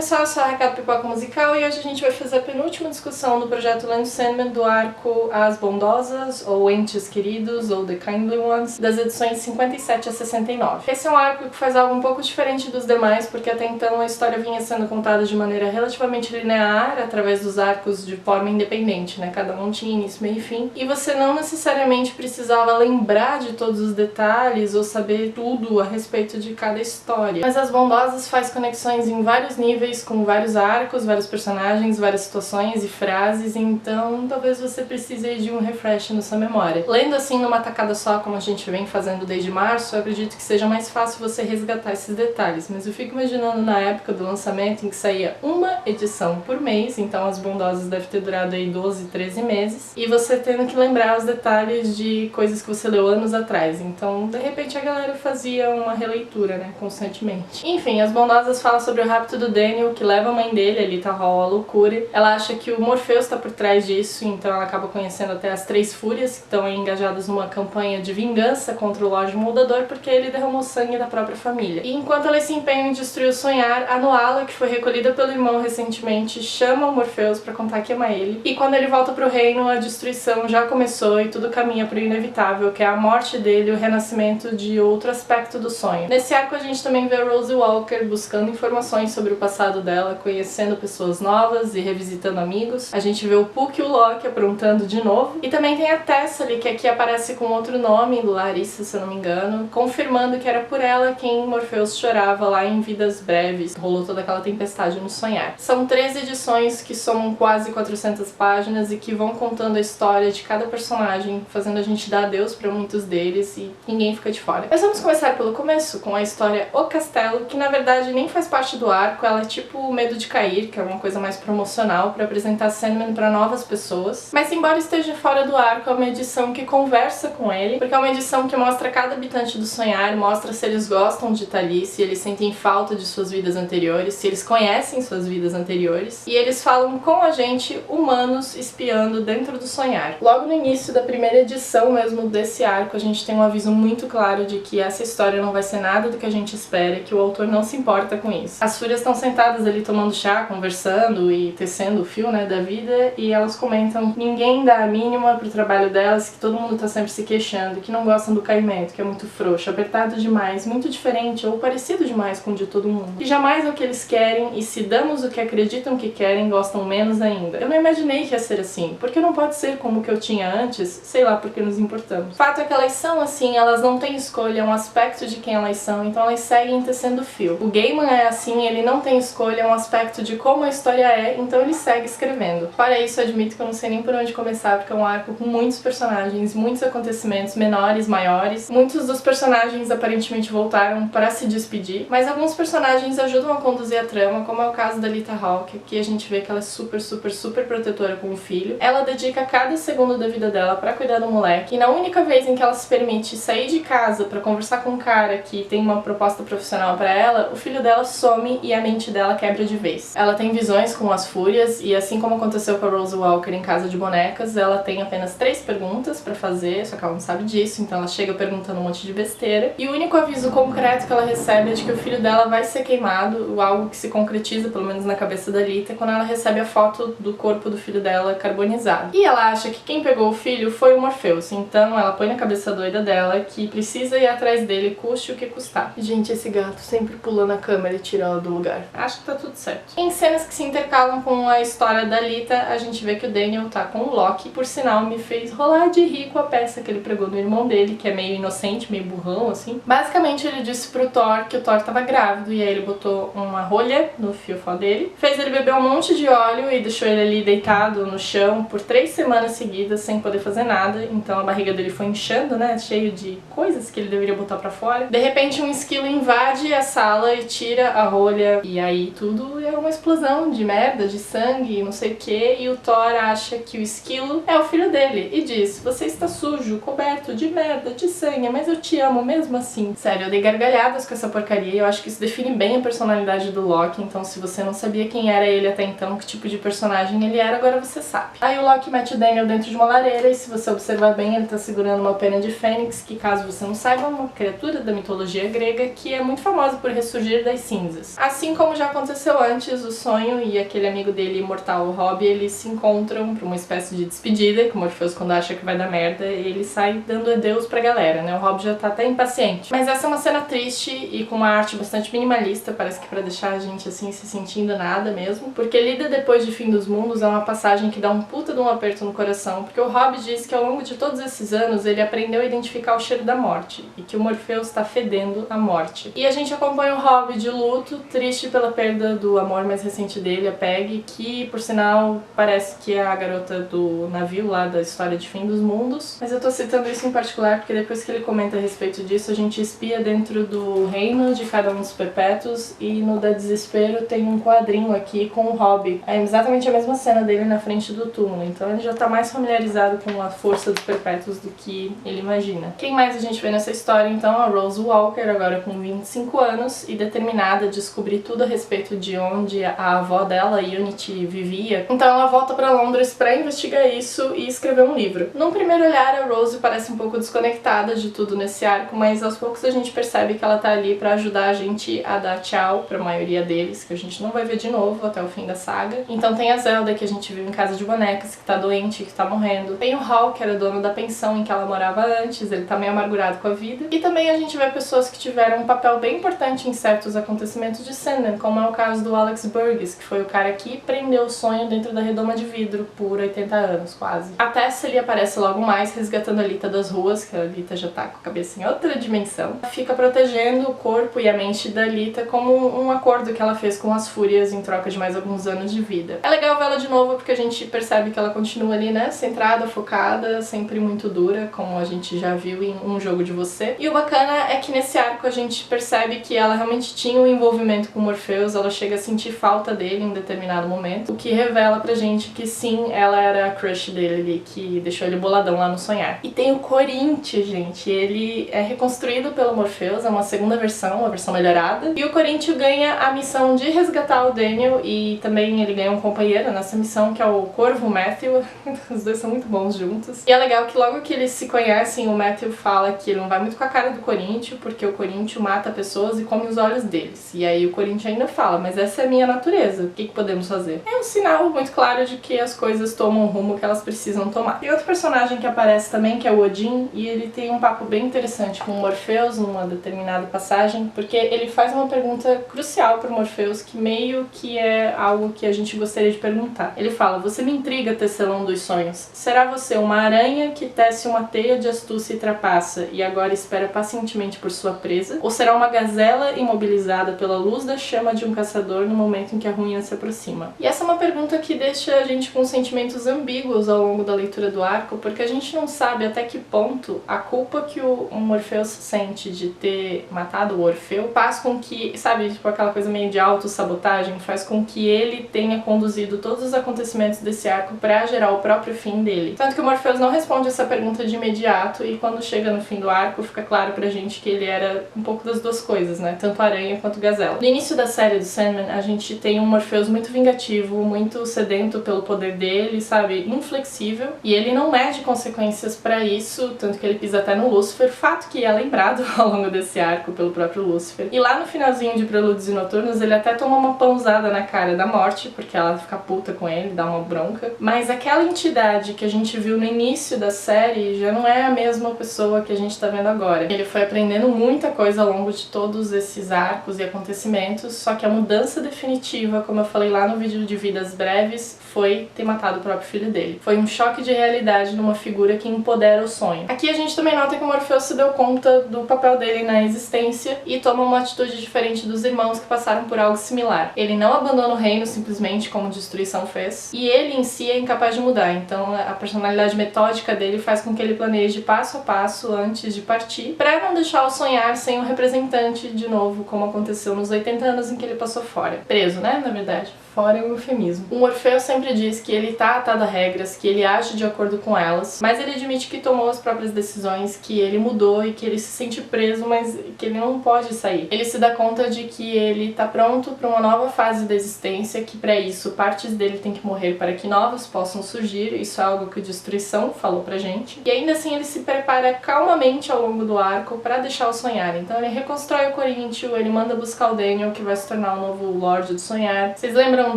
pessoal, eu sou a Raquel Pipoca Musical e hoje a gente vai fazer a penúltima discussão do projeto Land Sandman do arco As Bondosas, ou Entes Queridos, ou The Kindly Ones, das edições 57 a 69. Esse é um arco que faz algo um pouco diferente dos demais, porque até então a história vinha sendo contada de maneira relativamente linear, através dos arcos de forma independente, né? Cada um tinha início, meio e fim, e você não necessariamente precisava lembrar de todos os detalhes ou saber tudo a respeito de cada história. Mas As Bondosas faz conexões em vários níveis, com vários arcos, vários personagens, várias situações e frases, então talvez você precise de um refresh na sua memória. Lendo assim numa tacada só, como a gente vem fazendo desde março, eu acredito que seja mais fácil você resgatar esses detalhes, mas eu fico imaginando na época do lançamento em que saía uma edição por mês, então As Bondosas deve ter durado aí 12, 13 meses, e você tendo que lembrar os detalhes de coisas que você leu anos atrás, então de repente a galera fazia uma releitura, né, constantemente. Enfim, As Bondosas fala sobre o rapto do Daniel, que leva a mãe dele, a Lita Hall, à loucura. Ela acha que o Morpheus está por trás disso, então ela acaba conhecendo até as Três Fúrias, que estão engajadas numa campanha de vingança contra o Lorde Moldador, porque ele derramou sangue da própria família. E enquanto elas se empenham em destruir o Sonhar, a Nuala, que foi recolhida pelo irmão recentemente, chama o Morpheus para contar que ama ele. E quando ele volta pro reino, a destruição já começou e tudo caminha para o inevitável, que é a morte dele e o renascimento de outro aspecto do sonho. Nesse arco a gente também vê a Rose Walker buscando informações sobre o passado dela, conhecendo pessoas novas e revisitando amigos. A gente vê o Puck e o Loki aprontando de novo. E também tem a Thessaly, que aqui aparece com outro nome, Larissa, se eu não me engano, confirmando que era por ela quem Morpheus chorava lá em Vidas Breves. Rolou toda aquela tempestade no Sonhar. São 13 edições que somam quase 400 páginas e que vão contando a história de cada personagem, fazendo a gente dar adeus para muitos deles e ninguém fica de fora. Mas vamos começar pelo começo, com a história O Castelo, que na verdade nem faz parte do arco, ela é tipo o Medo de Cair, que é uma coisa mais promocional para apresentar Sandman para novas pessoas. Mas embora esteja fora do arco, é uma edição que conversa com ele, porque é uma edição que mostra cada habitante do Sonhar, mostra se eles gostam de estar ali, se eles sentem falta de suas vidas anteriores, se eles conhecem suas vidas anteriores, e eles falam com a gente, humanos, espiando dentro do Sonhar. Logo no início da primeira edição mesmo desse arco, a gente tem um aviso muito claro de que essa história não vai ser nada do que a gente espera, que o autor não se importa com isso. As Fúrias estão sentadas ali tomando chá, conversando e tecendo o fio, né, da vida, e elas comentam que ninguém dá a mínima pro trabalho delas, que todo mundo tá sempre se queixando, que não gostam do caimento, que é muito frouxo, apertado demais, muito diferente ou parecido demais com o de todo mundo. Que jamais é o que eles querem, e se damos o que acreditam que querem, gostam menos ainda. Eu não imaginei que ia ser assim, porque não pode ser como o que eu tinha antes, sei lá porque nos importamos. O fato é que elas são assim, elas não têm escolha, é um aspecto de quem elas são, então elas seguem tecendo fio. O Gaiman é assim, ele não tem escolha, é um aspecto de como a história é, então ele segue escrevendo. Para isso, eu admito que eu não sei nem por onde começar, porque é um arco com muitos personagens, muitos acontecimentos, menores, maiores. Muitos dos personagens aparentemente voltaram para se despedir, mas alguns personagens ajudam a conduzir a trama, como é o caso da Lita Hall, que aqui a gente vê que ela é super protetora com o filho. Ela dedica cada segundo da vida dela para cuidar do moleque, e na única vez em que ela se permite sair de casa para conversar com um cara que tem uma proposta profissional para ela, o filho dela some e a mente dela quebra de vez. Ela tem visões com as Fúrias, e assim como aconteceu com a Rose Walker em Casa de Bonecas, ela tem apenas 3 perguntas pra fazer, só que ela não sabe disso, então ela chega perguntando um monte de besteira. E o único aviso concreto que ela recebe é de que o filho dela vai ser queimado, algo que se concretiza, pelo menos na cabeça da Lita, quando ela recebe a foto do corpo do filho dela carbonizado. E ela acha que quem pegou o filho foi o Morpheus, então ela põe na cabeça doida dela que precisa ir atrás dele, custe o que custar. Gente, esse gato sempre pulando a câmera e tirando ela do lugar. Acho que tá tudo certo. Em cenas que se intercalam com a história da Lita, a gente vê que o Daniel tá com o Loki. Por sinal, me fez rolar de rir com a peça que ele pregou no irmão dele, que é meio inocente, meio burrão, assim. Basicamente, ele disse pro Thor que o Thor tava grávido, e aí ele botou uma rolha no fiofó dele, fez ele beber um monte de óleo e deixou ele ali deitado no chão por 3 semanas seguidas, sem poder fazer nada. Então a barriga dele foi inchando, né, cheio de coisas que ele deveria botar pra fora. De repente, um esquilo invade a sala e tira a rolha, e aí tudo é uma explosão de merda, de sangue, não sei o que, e o Thor acha que o esquilo é o filho dele e diz: você está sujo, coberto de merda, de sangue, mas eu te amo mesmo assim. Sério, eu dei gargalhadas com essa porcaria, eu acho que isso define bem a personalidade do Loki, então se você não sabia quem era ele até então, que tipo de personagem ele era, agora você sabe. Aí o Loki mete o Daniel dentro de uma lareira, e se você observar bem, ele tá segurando uma pena de fênix, que caso você não saiba, é uma criatura da mitologia grega que é muito famosa por ressurgir das cinzas. Assim como já aconteceu antes, o sonho e aquele amigo dele imortal, o Robb, eles se encontram pra uma espécie de despedida, que o Morpheus, quando acha que vai dar merda, ele sai dando adeus pra galera, né? O Robb já tá até impaciente. Mas essa é uma cena triste e com uma arte bastante minimalista, parece que pra deixar a gente assim se sentindo nada mesmo, porque Lida depois de Fim dos Mundos é uma passagem que dá um puta de um aperto no coração, porque o Robb diz que ao longo de todos esses anos ele aprendeu a identificar o cheiro da morte e que o Morpheus tá fedendo a morte. E a gente acompanha o Robb de luto, triste pela perda do amor mais recente dele, a Peggy, que por sinal parece que é a garota do navio lá da história de Fim dos Mundos. Mas eu tô citando isso em particular porque depois que ele comenta a respeito disso, a gente espia dentro do reino de cada um dos perpétuos e no Da Desespero tem um quadrinho aqui com o Robb. É exatamente a mesma cena dele na frente do túmulo, então ele já tá mais familiarizado com a força dos perpétuos do que ele imagina. Quem mais a gente vê nessa história então? A Rose Walker, agora com 25 anos e determinada a descobrir tudo a respeito de onde a avó dela, Unity, vivia. Então ela volta pra Londres pra investigar isso e escrever um livro. Num primeiro olhar, a Rose parece um pouco desconectada de tudo nesse arco, mas aos poucos a gente percebe que ela tá ali pra ajudar a gente a dar tchau pra maioria deles, que a gente não vai ver de novo até o fim da saga. Então tem a Zelda, que a gente viu em Casa de Bonecas, que tá doente, que tá morrendo. Tem o Hal, que era dono da pensão em que ela morava antes, ele tá meio amargurado com a vida. E também a gente vê pessoas que tiveram um papel bem importante em certos acontecimentos de Sandman, como é o caso do Alex Burgess, que foi o cara que prendeu o sonho dentro da redoma de vidro por 80 anos, quase. A Tessa, ele aparece logo mais, resgatando a Lita das ruas, que a Lita já tá com a cabeça em outra dimensão. Fica protegendo o corpo e a mente da Lita como um acordo que ela fez com as Fúrias em troca de mais alguns anos de vida. É legal vê-la de novo porque a gente percebe que ela continua ali, né, centrada, focada, sempre muito dura, como a gente já viu em Um Jogo de Você. E o bacana é que nesse arco a gente percebe que ela realmente tinha um envolvimento com o Morpheus, ela chega a sentir falta dele em um determinado momento, o que revela pra gente que sim, ela era a crush dele, que deixou ele boladão lá no Sonhar. E tem o Corinthians, gente, ele é reconstruído pelo Morpheus, é uma segunda versão, uma versão melhorada, e o Corinthians ganha a missão de resgatar o Daniel e também ele ganha um companheiro nessa missão, que é o Corvo Matthew. Os dois são muito bons juntos. E é legal que logo que eles se conhecem, o Matthew fala que ele não vai muito com a cara do Corinthians, porque o Corinthians mata pessoas e come os olhos deles. E aí o Corinthians ainda fala, mas essa é a minha natureza, o que podemos fazer? É um sinal muito claro de que as coisas tomam o rumo que elas precisam tomar. E outro personagem que aparece também, que é o Odin, e ele tem um papo bem interessante com o Morpheus numa determinada passagem, porque ele faz uma pergunta crucial pro Morpheus, que meio que é algo que a gente gostaria de perguntar. Ele fala, você me intriga, tecelão dos sonhos. Será você uma aranha que tece uma teia de astúcia e trapaça e agora espera pacientemente por sua presa? Ou será uma gazela imobilizada pela luz da chama de um caçador no momento em que a ruína se aproxima? E essa é uma pergunta que deixa a gente com sentimentos ambíguos ao longo da leitura do arco, porque a gente não sabe até que ponto a culpa que o Morpheus sente de ter matado o Orfeu faz com que, sabe, tipo aquela coisa meio de autossabotagem, faz com que ele tenha conduzido todos os acontecimentos desse arco pra gerar o próprio fim dele. Tanto que o Morpheus não responde essa pergunta de imediato e quando chega no fim do arco fica claro pra gente que ele era um pouco das duas coisas, né? Tanto aranha quanto gazela. No início da série do Sandman, a gente tem um Morpheus muito vingativo, muito sedento pelo poder dele, sabe? Inflexível. E ele não mede consequências pra isso, tanto que ele pisa até no Lúcifer, fato que é lembrado ao longo desse arco pelo próprio Lúcifer. E lá no finalzinho de Prelúdios e Noturnos, ele até toma uma pãozada na cara da morte, porque ela fica puta com ele, dá uma bronca. Mas aquela entidade que a gente viu no início da série já não é a mesma pessoa que a gente tá vendo agora. Ele foi aprendendo muita coisa ao longo de todos esses arcos e acontecimentos, só que a mudança definitiva, como eu falei lá no vídeo de Vidas Breves, foi ter matado o próprio filho dele. Foi um choque de realidade numa figura que empodera o sonho. Aqui a gente também nota que o Morpheus se deu conta do papel dele na existência e toma uma atitude diferente dos irmãos que passaram por algo similar. Ele não abandona o reino simplesmente como Destruição fez, e ele em si é incapaz de mudar, então a personalidade metódica dele faz com que ele planeje passo a passo antes de partir, pra não deixar o Sonhar sem um representante de novo, como aconteceu nos 80 anos em que ele passou fora. Preso, né, na verdade. fora o eufemismo. O Morpheus sempre diz que ele tá atado a regras, que ele age de acordo com elas, mas ele admite que tomou as próprias decisões, que ele mudou e que ele se sente preso, mas que ele não pode sair. Ele se dá conta de que ele tá pronto para uma nova fase da existência, que para isso partes dele têm que morrer para que novas possam surgir, isso é algo que o Destruição falou pra gente. E ainda assim ele se prepara calmamente ao longo do arco para deixar o sonhar. Então ele reconstrói o Coríntio, ele manda buscar o Daniel, que vai se tornar o novo Lorde do Sonhar. Vocês lembram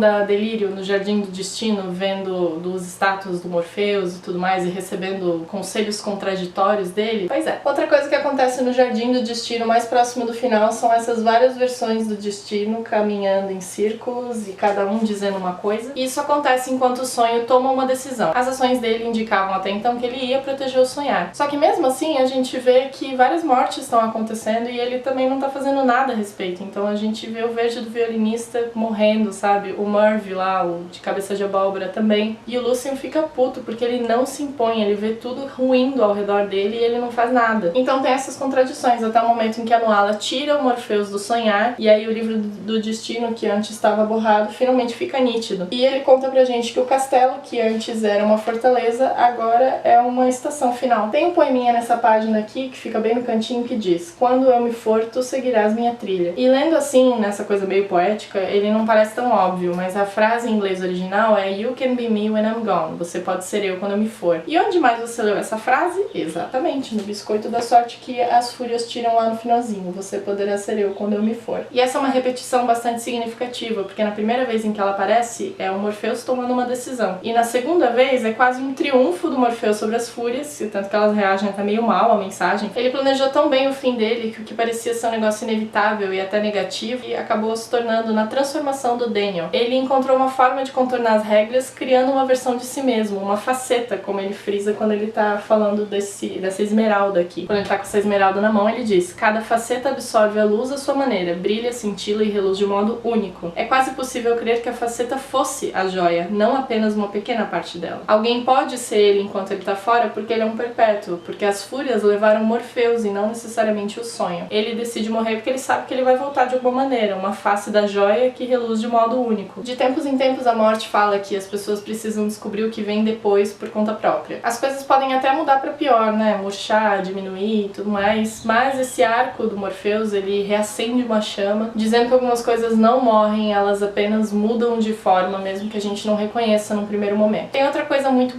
da Delírio no Jardim do Destino, vendo dos estátuas do Morpheus e tudo mais, e recebendo conselhos contraditórios dele? Pois é. Outra coisa que acontece no Jardim do Destino, mais próximo do final, são essas várias versões do destino caminhando em círculos e cada um dizendo uma coisa. E isso acontece enquanto o sonho toma uma decisão. As ações dele indicavam até então que ele ia proteger o sonhar. Só que mesmo assim a gente vê que várias mortes estão acontecendo e ele também não tá fazendo nada a respeito. Então a gente vê o Verde do Violinista morrendo, sabe? O Merv lá, o de cabeça de abóbora também. E o Lucien fica puto porque ele não se impõe, ele vê tudo ruindo ao redor dele e ele não faz nada. Então tem essas contradições, até o momento em que a Nuala tira o Morpheus do sonhar e aí o livro do destino, que antes estava borrado, finalmente fica nítido. E ele conta pra gente que o castelo, que antes era uma fortaleza, agora é uma estação final. Tem um poeminha nessa página aqui, que fica bem no cantinho, que diz: "Quando eu me for, tu seguirás minha trilha". E lendo assim, nessa coisa meio poética, ele não parece tão óbvio, mas a frase em inglês original é "You can be me when I'm gone". Você pode ser eu quando eu me for. E onde mais você leu essa frase? Exatamente, no Biscoito da Sorte que as Fúrias tiram lá no finalzinho. Você poderá ser eu quando eu me for. E essa é uma repetição bastante significativa, porque na primeira vez em que ela aparece, é o Morpheus tomando uma decisão. E na segunda vez, é quase um triunfo do Morpheus sobre as Fúrias, tanto que elas reagem até meio mal à mensagem. Ele planejou tão bem o fim dele que o que parecia ser um negócio inevitável e até negativo, e acabou se tornando na transformação do Daniel. Ele encontrou uma forma de contornar as regras, criando uma versão de si mesmo, uma faceta, como ele frisa quando ele tá falando dessa esmeralda aqui. Quando ele tá com essa esmeralda na mão, ele diz: "Cada faceta absorve a luz à sua maneira, brilha, cintila e reluz de modo único. É quase possível crer que a faceta fosse a joia, não apenas uma pequena parte dela. Alguém pode ser ele enquanto ele tá fora porque ele é um perpétuo, porque as fúrias levaram Morpheus e não necessariamente o sonho. Ele decide morrer porque ele sabe que ele vai voltar de alguma maneira, uma face da joia que reluz de modo único. De tempos em tempos a morte fala que as pessoas precisam descobrir o que vem depois por conta própria. As coisas podem até mudar pra pior, né? Murchar, diminuir e tudo mais, mas esse arco do Morpheus, ele reacende uma chama, dizendo que algumas coisas não morrem, elas apenas mudam de forma, mesmo que a gente não reconheça num primeiro momento. Tem outra coisa muito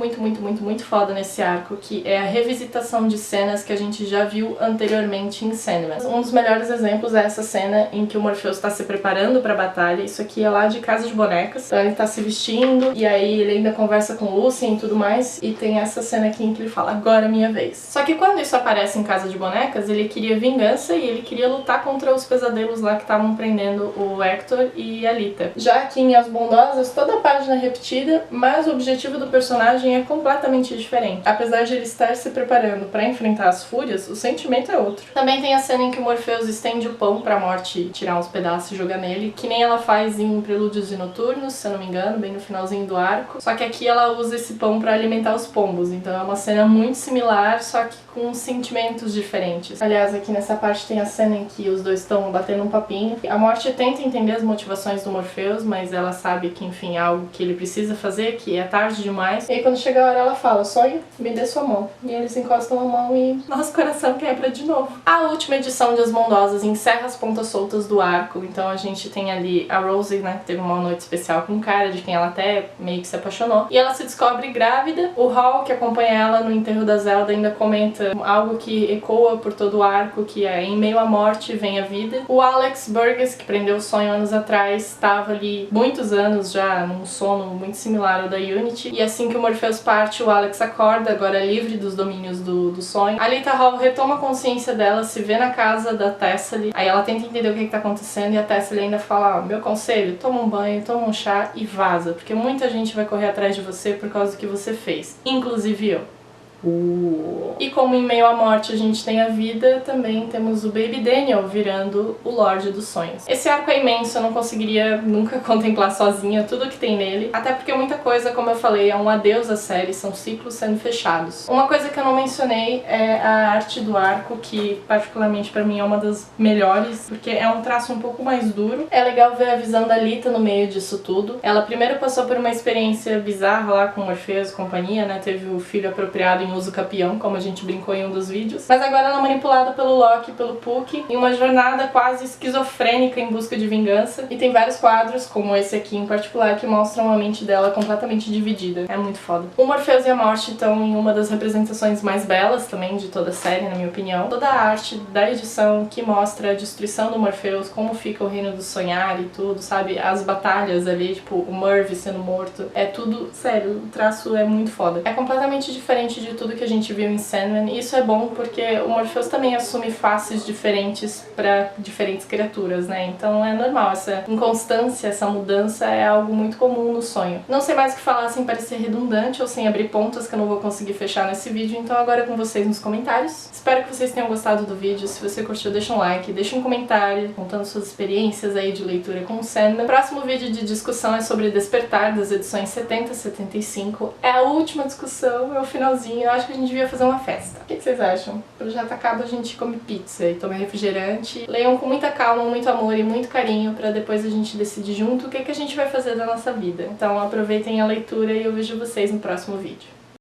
foda nesse arco, que é a revisitação de cenas que a gente já viu anteriormente em Sandman. Um dos melhores exemplos é essa cena em que o Morpheus está se preparando pra batalha. Isso aqui é lá de Casa de Bonecas. Então ele tá se vestindo, e aí ele ainda conversa com Lucien e tudo mais, e tem essa cena aqui em que ele fala: "Agora é minha vez". Só que quando isso aparece em Casa de Bonecas, ele queria vingança e ele queria lutar contra os pesadelos lá que estavam prendendo o Hector e a Lita. Já aqui em As Bondosas, toda a página é repetida, mas o objetivo do personagem é completamente diferente. Apesar de ele estar se preparando para enfrentar as fúrias, o sentimento é outro. Também tem a cena em que o Morpheus estende o pão pra Morte tirar uns pedaços e jogar nele, que nem ela faz em Prelúdios e Noturnos, se eu não me engano, bem no finalzinho do arco. Só que aqui ela usa esse pão pra alimentar os pombos, então é uma cena muito similar, só que com sentimentos diferentes. Aliás, aqui nessa parte tem a cena em que os dois estão batendo um papinho. A Morte tenta entender as motivações do Morpheus, mas ela sabe que, enfim, é algo que ele precisa fazer, que é tarde demais. E aí quando chega a hora ela fala: "Sonho, me dê sua mão". E eles encostam a mão e nosso coração quebra de novo. A última edição de As Bondosas encerra as pontas soltas do arco, então a gente tem ali a Rosie, né, que teve uma noite especial com um cara de quem ela até meio que se apaixonou, e ela se descobre grávida. O Hall, que acompanha ela no enterro da Zelda, ainda comenta algo que ecoa por todo o arco, que é: "Em meio à morte vem a vida". O Alex Burgess, que prendeu o sonho anos atrás, estava ali muitos anos já num sono muito similar ao da Unity, e assim que o Morpheus parte, o Alex acorda, agora livre dos domínios do sonho. A Lita Hall retoma a consciência dela, se vê na casa da Thessaly, aí ela tenta entender o que tá acontecendo, e a Thessaly ainda fala: "Meu conselho, toma um banho, toma um chá e vaza, porque muita gente vai correr atrás de você por causa do que você fez, inclusive eu". E como em meio à morte a gente tem a vida, também temos o Baby Daniel virando o Lorde dos Sonhos. Esse arco é imenso, eu não conseguiria nunca contemplar sozinha tudo que tem nele, até porque muita coisa, como eu falei, é um adeus à série, são ciclos sendo fechados. Uma coisa que eu não mencionei é a arte do arco, que particularmente pra mim é uma das melhores, porque é um traço um pouco mais duro. É legal ver a visão da Lita no meio disso tudo. Ela primeiro passou por uma experiência bizarra lá com Morpheus e companhia, né, teve o filho apropriado em uso capião, como a gente brincou em um dos vídeos, mas agora ela é manipulada pelo Loki e pelo Puck em uma jornada quase esquizofrênica em busca de vingança, e tem vários quadros, como esse aqui em particular, que mostram a mente dela completamente dividida. É muito foda. O Morpheus e a Morte estão em uma das representações mais belas também de toda a série, na minha opinião. Toda a arte da edição que mostra a destruição do Morpheus, como fica o reino do sonhar e tudo, sabe? As batalhas ali, tipo, o Murphy sendo morto. É tudo, sério, o traço é muito foda. É completamente diferente de tudo que a gente viu em Sandman, e isso é bom porque o Morpheus também assume faces diferentes para diferentes criaturas, né? Então é normal, essa inconstância, essa mudança é algo muito comum no sonho. Não sei mais o que falar sem parecer redundante ou sem abrir pontas que eu não vou conseguir fechar nesse vídeo, então agora é com vocês nos comentários. Espero que vocês tenham gostado do vídeo. Se você curtiu, deixa um like, deixa um comentário contando suas experiências aí de leitura com o Sandman. O próximo vídeo de discussão é sobre Despertar, das edições 70 e 75. É a última discussão, é o finalzinho. Eu acho que a gente devia fazer uma festa. O que vocês acham? O projeto acaba, a gente come pizza e toma refrigerante. Leiam com muita calma, muito amor e muito carinho pra depois a gente decidir junto o que a gente vai fazer da nossa vida. Então aproveitem a leitura e eu vejo vocês no próximo vídeo.